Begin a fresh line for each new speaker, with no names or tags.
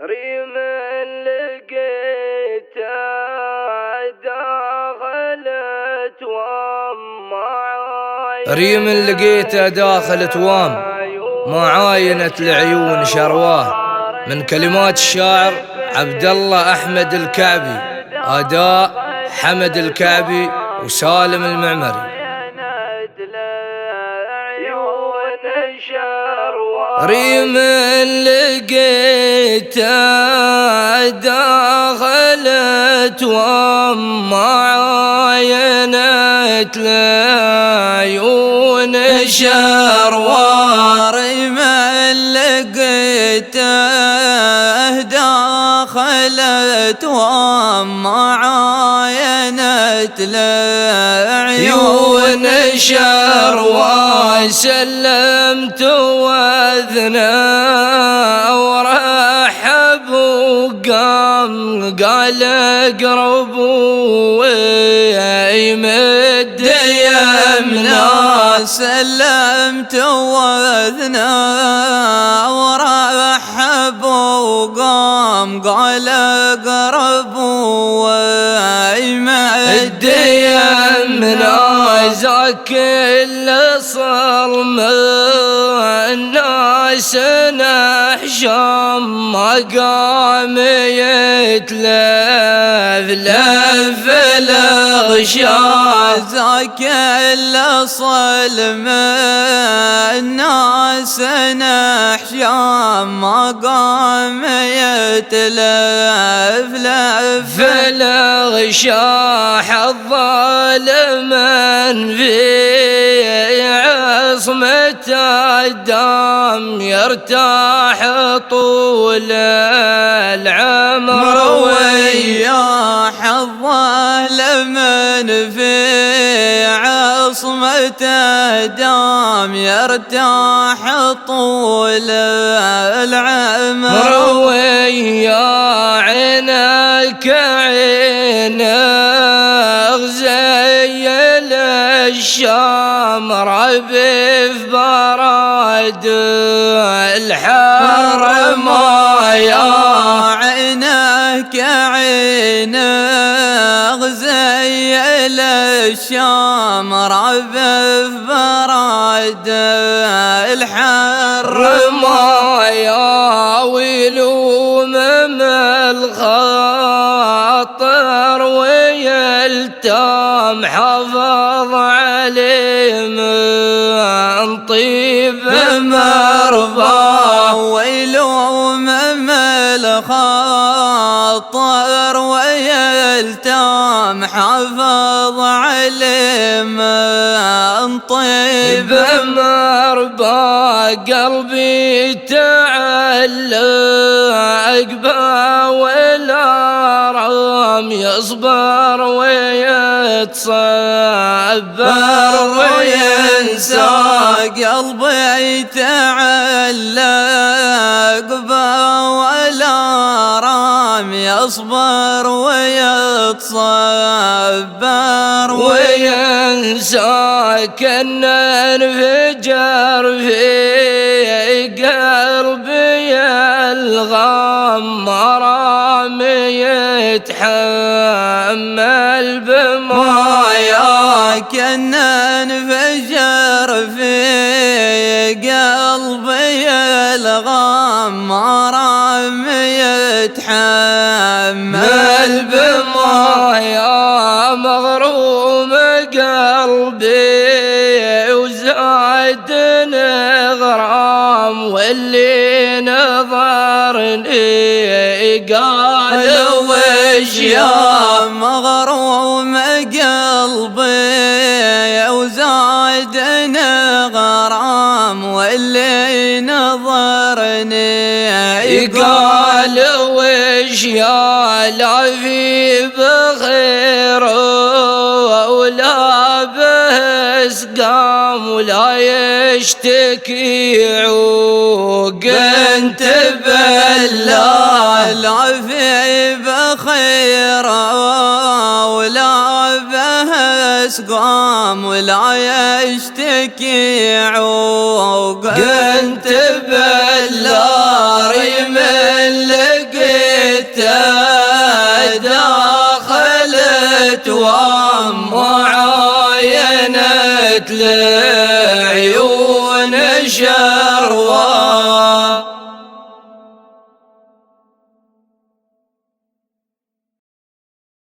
ريم لقيته داخل توام
ريم لقيته داخل توام معاينة العيون شرواه. من كلمات الشاعر عبد الله أحمد الكعبي، أداء حمد الكعبي وسالم المعمري. ريم لقيته داخل توام معاينة العيون شرواه.
ريم لقيته داخل توام معاينة العيون
شرواه. سلمت واذنى ورحب وقام قال اقربوا ويمد يمنا.
سلمت واذنى ورحب وقام قال اقربوا ويمد
يمنا. ذاك اللي صار من الناس نحشام ما قام يتلف لف الغشاء.
ذاك اللي صار من الناس نحشام ما قام يتلف لف
الغشاء. الظالم في عصمة الدم يرتاح طول العمر
وياح. الظالم في عصمة الدم يرتاح طول العمر
ويا. عينك زي الشمر في براد الحر مايا.
عينك زي الشمر في براد الحر
مايا. ويلوم الخاطر ويلتام حافظ عليه من طيب مرضاه.
ويلوم الخاطر ويلتام حافظ عليه من طيب
مرضاه. قلبي تعلق به ولا رام يصبر ويتصبر
وينسى. قلبي تعلق به ولا رام يصبر ويتصبر
وينسى. كنا انفجر في قلبي الغام مرام يتحمل بمايا.
كنا انفجر في قلبي الغام مرام يتحمل
بمايا. مغروم قلبي وزادني غرام واللي نظرني قال وش يا.
مغروم قلبي وزادني غرام واللي نظرني
قال وش يا. لا في بخير ولا بس قام ولا يشتكي عوق انت بالله.
لا في بخير ولا بس قام ولا يشتكي عوق
انت بالله. ريم لقيته وعاينت لعيون شروان